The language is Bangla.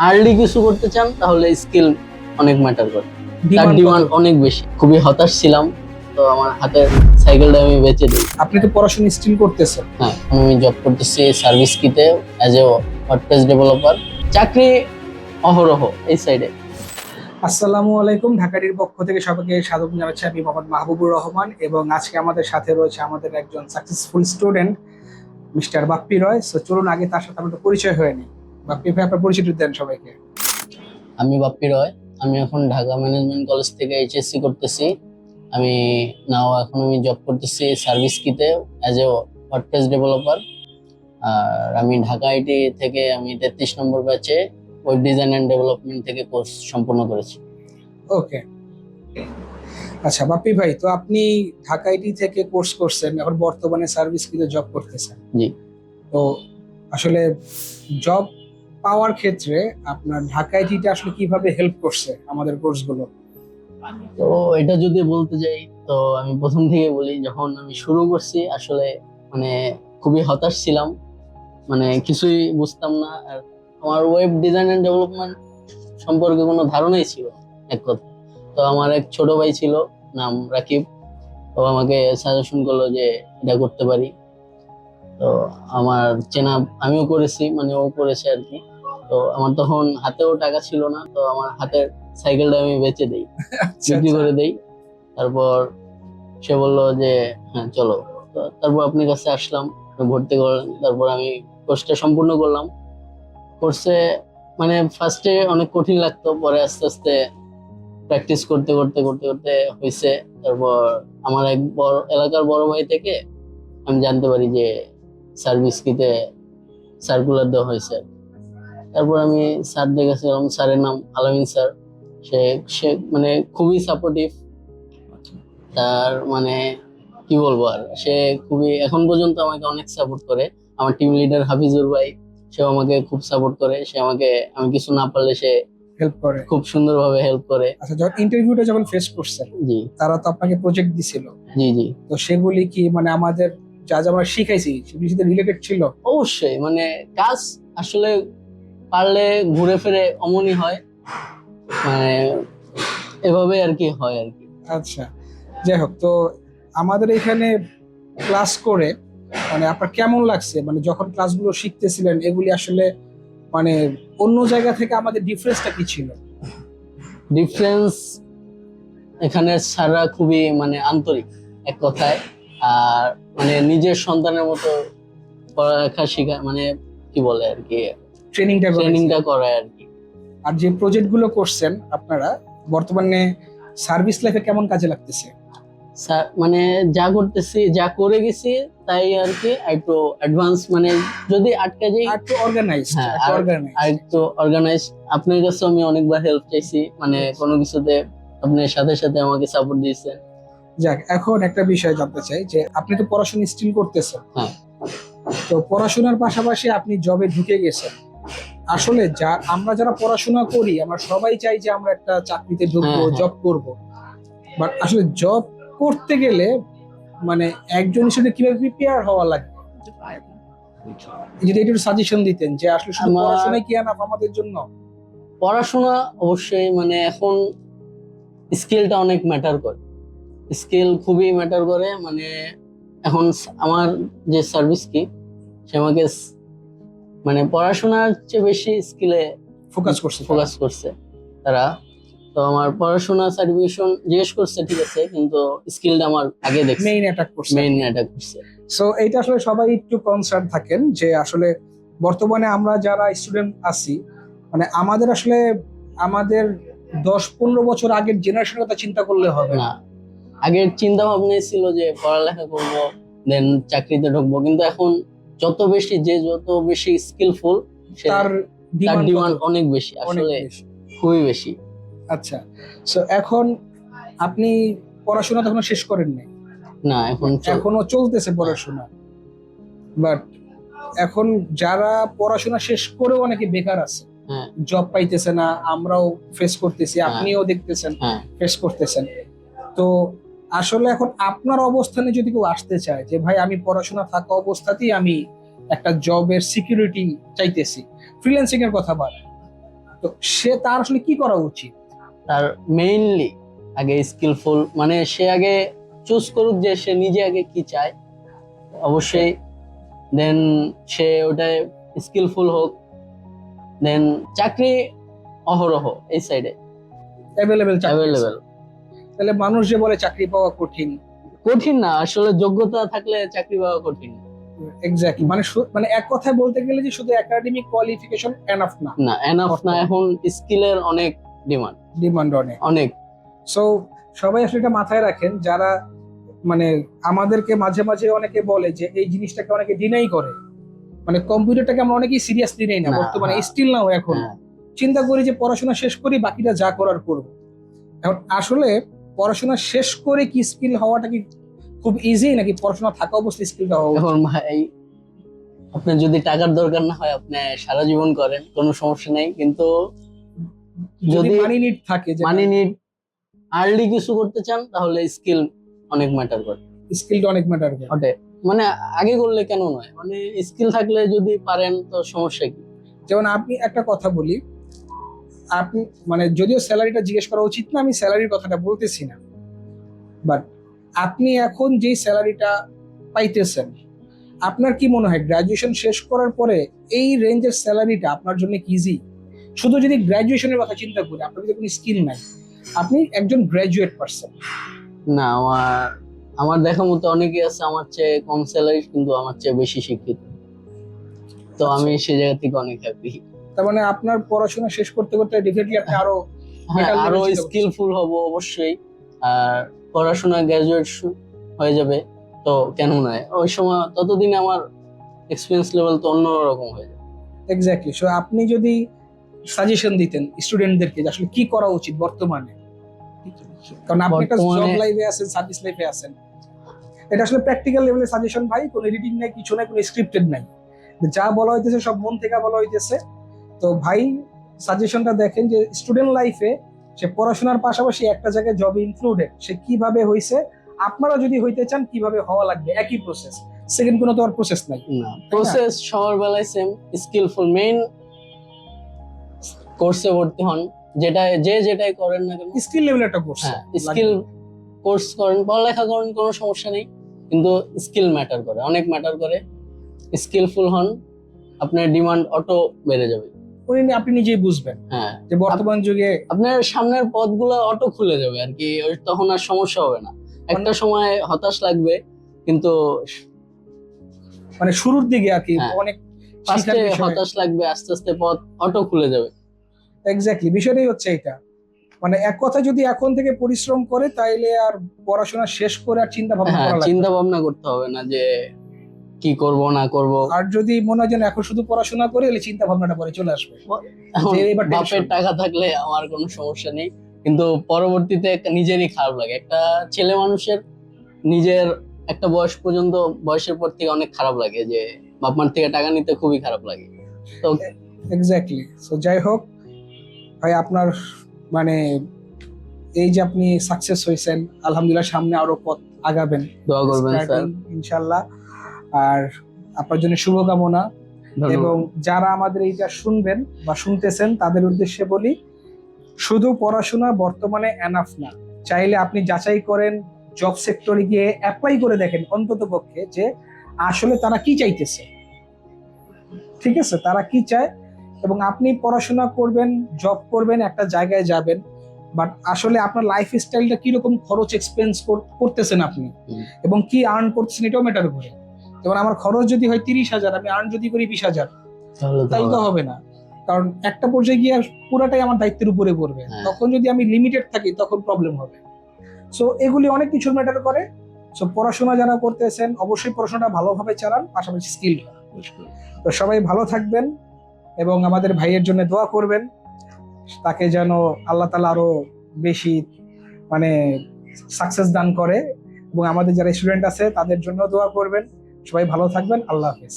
আর্লি কিছু করতে চান তাহলে স্কিল অনেক ম্যাটার করে, তার ডিমান্ড ডিমান্ড অনেক বেশি। খুবই হতাশ ছিলাম, তো আমার হাতের সাইকেলটা আমি বেচে দিই। আপনি তো পড়াশোনা স্টিল করতেছেন। হ্যাঁ, আমি জব করতেছি সার্ভিস কিতে অ্যাজ এ ওয়ার্ডপ্রেস ডেভেলপার। চাকরি অহরহ এই সাইডে। আসসালামু আলাইকুম, ঢাকাটির পক্ষ থেকে সবাইকে স্বাগত জানাচ্ছি। আমি মোহাম্মদ মাহবুবুর রহমান এবং আজকে আমাদের সাথে রয়েছে আমাদের একজন সাকসেসফুল স্টুডেন্ট মিস্টার বাপ্পি রয়। সো চলুন আগে তার সাথে আমাদের পরিচয় হয়নি। বাপ্পি ভাই, আপনার পরিচয় দেন সবাইকে। আমি বাপ্পি রয়, আমি এখন ঢাকা ম্যানেজমেন্ট কলেজ থেকে এইচএসসি করতেছি। আমি জব করতেছি সার্ভিস কিতে অ্যাজ এ ওয়ার্ডপ্রেস ডেভেলপার। আর আমি ঢাকা আইটি থেকে আমি 33 নম্বর ব্যাচে ওয়েব ডিজাইন অ্যান্ড ডেভেলপমেন্ট থেকে কোর্স সম্পূর্ণ করেছি। ওকে, আচ্ছা বাপ্পি ভাই, তো আপনি ঢাকা আইটি থেকে কোর্স করছেন, এখন বর্তমানে সার্ভিস কিতে জব করতেছেন। জি। তো আসলে জব পাওয়ার ক্ষেত্রে আপনার ঢাকা আইটিটা আসলে কিভাবে হেল্প করছে আমাদের কোর্সগুলো? তো এটা যদি বলতে যাই, তো আমি প্রথম থেকে বলি, যখন আমি শুরু করছি আসলে মানে খুবই হতাশ ছিলাম, মানে কিছুই বুঝতাম না। আর আমার ওয়েব ডিজাইন এন্ড ডেভেলপমেন্ট সম্পর্কে কোনো ধারণাই ছিল না, এক কথা। তো আমার এক ছোট ভাই ছিল, নাম রাকিব। ও আমাকে সাজেশন করলো যে এটা করতে পারি। তো আমার চেনা, আমিও করেছি, মানে ও করেছে আর কি। তো আমার তখন হাতেও টাকা ছিল না, তো আমার হাতের সাইকেলটা আমি বেচে দিই, বিক্রি করে দেই। তারপর সে বললো যে হ্যাঁ চলো। তো তারপর আপনার কাছে আসলাম, ভর্তি করলেন। তারপর আমি কোর্সটা সম্পূর্ণ করলাম। কোর্সে মানে ফার্স্টে অনেক কঠিন লাগতো, পরে আস্তে আস্তে প্র্যাকটিস করতে করতে করতে করতে হয়েছে। তারপর আমার এক এলাকার বড় ভাই থেকে আমি জানতে পারি যে সার্ভিস কিতে সার্কুলার দেওয়া হয়েছে। তারপর আমি স্যার দেখেছিলাম, স্যারের নাম আলামিন স্যার। সে সে মানে খুবই সাপোর্টিভ। তার মানে কি বলবো আর, সে খুবই এখন পর্যন্ত আমাকে অনেক সাপোর্ট করে। আমার টিম লিডার হাফিজুর ভাই, সেও আমাকে খুব সাপোর্ট করে। সে আমাকে, আমি কিছু না পারলে সে হেল্প করে। খুব সুন্দরভাবে হেল্প করে। আচ্ছা, যখন ইন্টারভিউটা যখন ফেস করছেন, জি তারা তো আপনাকে প্রজেক্ট দিছিল, জি জি। তো সেগুলি কি মানে আমাদের যা যা আমরা শিখাইছি সেগুলির সাথে রিলেটেড ছিল? অবশ্যই, মানে কাজ আসলে পারলে ঘুরে ফিরে অমনই হয়, মানে এভাবে আর কি হয় আর কি। আচ্ছা, যাই হোক, তো আমাদের এখানে ক্লাস করে মানে আপনার কেমন লাগছে? মানে যখন ক্লাসগুলো শিখতেছিলেন, এগুলি আসলে মানে অন্য জায়গা থেকে আমাদের ডিফারেন্সটা কি ছিল? ডিফারেন্স, এখানে স্যাররা খুবই মানে আন্তরিক, এক কথায়। আর মানে নিজের সন্তানের মতো পড়ালেখা শেখা, মানে কি বলে আর কি, ট্রেনিংটা করায় আর কি। আর যে প্রজেক্ট গুলো করছেন আপনারা বর্তমানে সার্ভিস লাইফে কেমন কাজে লাগতেছে? মানে যা করতেছি, যা করে গেছি তাই আর কি, একটু অ্যাডভান্স, মানে যদি আটকে যাই আর একটু অর্গানাইজড, হ্যাঁ, আর একটু অর্গানাইজ। আপনার কাছে আমি অনেকবার হেল্প চাইছি, মানে কোনো কিছুতে আপনার সাথে সাথে আমাকে সাপোর্ট দিয়েছেন। যাক, এখন একটা বিষয় জানতে চাই যে আপনি তো পড়াশোনা স্টিল করতেছেন। হ্যাঁ। তো পড়াশোনার পাশাপাশি আপনি জবে ঢুকে গেছেন। আসলে আমরা যারা পড়াশোনা করি, আমরা সবাই চাই যে আমরা একটা চাকরিতে ঢুকবো, হ্যাঁ, হ্যাঁ। জব করব। বাট আসলে জব করতে গেলে মানে একজন হিসেবে কিভাবে প্রিপেয়ার হওয়া লাগে, যদি একটু সাজেশন দিতেন যে আসলে শুধু পড়াশোনাই কি আনাফ আমাদের জন্য? পড়াশোনা অবশ্যই, মানে এখন স্কিলটা অনেক ম্যাটার করে, স্কিল খুবই ম্যাটার করে। মানে এখন আমার যে সার্ভিস কি, সে আমাকে মানে পড়াশোনার চেয়ে বেশি স্কিলে ফোকাস করছে তারা। তো আমার পড়াশোনা সার্টিফিকেশন জিজ্ঞেস করছে, ঠিক আছে, কিন্তু স্কিলটা আমার আগে দেখছে, মেইন অ্যাটাক করছে। সো এইটা আসলে সবাই একটু কনসার্ন থাকেন যে আসলে বর্তমানে আমরা যারা স্টুডেন্ট আছি, মানে আমাদের আসলে আমাদের 10-15 বছর আগের জেনারেশনের কথা চিন্তা করলে হবে না। আগের চিন্তা ভাবনাই ছিল যে পড়ালেখা করব, দেন চাকরিতে ঢুকবো। কিন্তু এখন যত বেশি স্কিলফুল, তার ডিমান্ড অনেক বেশি, আসলে খুবই বেশি। আচ্ছা, সো এখন আপনি পড়াশোনা তখন শেষ করেন নাই? না, এখনো চলতেছে পড়াশোনা। বাট এখন যারা পড়াশোনা শেষ করেও অনেকে বেকার আছে, জব পাইতেছে না, আমরাও ফেস করতেছি, আপনিও দেখতেছেন ফেস করতেছেন। তো আসলে এখন আপনার অবস্থানে যদি কেউ আসতে চায় যে ভাই আমি পড়াশোনা থাকা অবস্থাতেই আমি একটা জবের সিকিউরিটি চাইতেছি, ফ্রিল্যান্সিং এর কথা বলে, তো সে তার আসলে কি করা উচিত? তার মেইনলি আগে স্কিলফুল, মানে সে আগে চুজ করুক যে সে নিজে আগে কি চায় অবশ্যই, দেন সে ওটায় স্কিলফুল হোক, দেন চাকরি অহরহ এই সাইডে অ্যাভেলেবেল চাকরি আছে। অ্যাভেলেবেল। তাহলে মানুষ যে বলে চাকরি পাওয়া কঠিন, কঠিন না, আসলে যোগ্যতা থাকলে চাকরি পাওয়া কঠিন এক্স্যাক্টলি, মানে মানে এক কথায় বলতে গেলে যে শুধু একাডেমিক কোয়ালিফিকেশন এনাফ না, না, এনাফ না, এখন স্কিলের অনেক ডিমান্ড অনেক অনেক। সো সবাই আসলে এটা মাথায় রাখেন, যারা মানে আমাদেরকে মাঝে মাঝে অনেকে বলে যে এই জিনিসটাকে অনেকে ডিনাই করে, মানে কম্পিউটারটাকে আমরা অনেকেই সিরিয়াসলি নেই না না, বর্তমানে, হ্যাঁ। স্টিল নাও এখন হ্যাঁ, চিন্তা করি যে পড়াশোনা শেষ করি, বাকিটা যা করার করবো। এখন আসলে পড়াশোনা শেষ করে কি স্কিল হওয়াটা কি খুব ইজি, নাকি পড়াশোনা থাকা অবস্থায় স্কিলটা হওয়া উচিত? এখন ভাই আপনার যদি টাকার দরকার না হয় আপনি সারা জীবন করেন, কোনো সমস্যা নেই, কিন্তু যদি যদি মানি নিড থাকে, যে মানি নিড, আর্লি কিছু করতে চান তাহলে স্কিল অনেক ম্যাটার করে। স্কিলটা অনেক ম্যাটার করে। ওটাই, মানে আগে করলে কেন নয়, মানে স্কিল থাকলে যদি পারেন তো সমস্যা কি। যেমন আপনি একটা কথা বলি, আপনি মানে যদিও স্যালারিটা জিজ্ঞেস করা উচিত না, আমি স্যালারির কথাটা বলতেছি না, বাট আপনি এখন যে স্যালারিটা পাইতেছেন, আপনার কি মনে হয় গ্রাজুয়েশন শেষ করার পরে এই রেঞ্জের স্যালারিটা আপনার জন্য কি ইজি? শুধু যদি গ্রাজুয়েশনের কথা চিন্তা করি, আপনার যদি কোনো স্কিল নাই, আপনি একজন গ্রাজুয়েট পারসন, না, আমার দেখা মতো অনেকে আছে আমার চেয়ে কম স্যালারি কিন্তু আমার চেয়ে বেশি শিক্ষিত, তো আমি সে জায়গা থেকে অনেক হ্যাপি। তার মানে আপনার পড়াশোনা শেষ করতে করতে ডেফিনেটলি আপনি আরো হ্যাঁ, better আরো level চিন্তা স্কিলফুল হব অবশ্যই, আর পড়াশোনা গ্রাজুয়েট হয়ে যাবে তো কেন নয়, ওই সময় ততদিন আমার এক্সপিরিয়েন্স লেভেল তো অন্যরকম হয়ে যাবে। এক্স্যাক্টলি। সো আপনি যদি সাজেশন দিতেন স্টুডেন্টদেরকে যে আসলে কি করা উচিত বর্তমানে, কারণ আপনি একটা জব বর্তমানে লাইফে আছেন, সার্ভিস লাইফে আছেন, এটা আসলে প্র্যাকটিক্যাল লেভেলের সাজেশন ভাই, কোনো এডিটিং নাই, কিছু নাই, কোনো স্ক্রিপ্টেড নাই, যা বলা হইতেছে সব মন থেকে বলা হইতেছে। তো ভাই সাজেশনটা দেখেন যে স্টুডেন্ট লাইফে সে পড়াশোনার পাশাপাশি একটা জায়গায় জবে ইনক্লুডেড, সে কিভাবে হইছে, আপনারা যদি হইতে চান কিভাবে হওয়া লাগবে, একই প্রসেস, সেকেন্ড কোনো তো আর প্রসেস নাই। না, প্রসেস সবার বেলায় সেম, স্কিলফুল মেইন কোর্সে ভর্তি হন, যেটাই করেন না কেন, স্কিল লেভেলের একটা কোর্স, হ্যাঁ স্কিল কোর্স করেন, পড়ালেখা করেন, কোনো সমস্যা নেই, কিন্তু স্কিল ম্যাটার করে, অনেক ম্যাটার করে। স্কিলফুল হন, আপনার ডিমান্ড অটো বেড়ে যাবে। আপনি নিজেই বুঝবেন হ্যাঁ, যে বর্তমান যুগে আপনার সামনের পথগুলো অটো খুলে যাবে আর কি, তখন আর সমস্যা হবে না। একটা সময় হতাশ লাগবে, কিন্তু মানে শুরুর দিকে আর কি হ্যাঁ, অনেক ফার্স্টে হতাশ লাগবে, আস্তে আস্তে পথ অটো খুলে যাবে। এক্স্যাক্টলি, বিষয়টাই হচ্ছে এটা। মানে এক কথা যদি এখন থেকে পরিশ্রম করে, তাইলে আর পড়াশোনা শেষ করে আর চিন্তা ভাবনা হ্যাঁ, করা লাগবে চিন্তা ভাবনা করতে হবে না যে কি করব না করব। আর যদি মনে হয় যেন এখন শুধু পড়াশোনা করে, তাহলে চিন্তা ভাবনাটা পরে চলে আসবে। এখন যে এবার বাপের tension। টাকা থাকলে আমার কোনো সমস্যা নেই, কিন্তু পরবর্তীতে একটা নিজেরই খারাপ লাগে, একটা ছেলে মানুষের নিজের একটা বয়স পর্যন্ত, বয়সের পর থেকে অনেক খারাপ লাগে যে বাপ মার থেকে টাকা নিতে খুবই খারাপ লাগে। তো এক্স্যাক্টলি। সো যাই হোক ভাই, আপনার মানে এই যে আপনি সাকসেস হয়েছেন, আলহামদুলিল্লাহ, সামনে আরো পথ আগাবেন, দোয়া করবেন স্যার, ইনশাল্লাহ। আর আপনার জন্য শুভকামনা। এবং যারা আমাদের এইটা শুনবেন বা শুনতেছেন, তাদের উদ্দেশ্যে বলি, শুধু পড়াশোনা বর্তমানে এনাফ না, চাইলে আপনি যাচাই করেন, জব সেক্টরে গিয়ে অ্যাপ্লাই করে দেখেন অন্তত পক্ষে যে আসলে তারা কি চাইতেছে, ঠিক আছে, তারা কি চায়। এবং আপনি পড়াশোনা করবেন, জব করবেন, একটা জায়গায় যাবেন, বাট আসলে আপনার লাইফ স্টাইলটা কিরকম, খরচ এক্সপেন্স করতেছেন আপনি, এবং কি আর্ন করতেছেন, এটাও ম্যাটার করে। যেমন আমার খরচ যদি হয় 30,000, আমি আর্ন যদি করি 20,000, তাহলে তো হবে না, কারণ একটা পর্যায়ে গিয়ে পুরাটাই আমার দায়িত্বের উপরে পড়বে। তখন যদি আমি লিমিটেড থাকি তখন প্রবলেম হবে। সো এগুলি অনেক কিছু ম্যাটার করে। সো পড়াশোনা যারা করতেছেন অবশ্যই পড়াশোনাটা ভালোভাবে চালান, পাশাপাশি স্কিল। তো সবাই ভালো থাকবেন এবং আমাদের ভাইয়ের জন্য দোয়া করবেন, তাকে যেন আল্লাহ তাআলা আরো বেশি মানে সাকসেস দান করে, এবং আমাদের যারা স্টুডেন্ট আছে তাদের জন্য দোয়া করবেন। সবাই ভালো থাকবেন, আল্লাহ হাফেজ।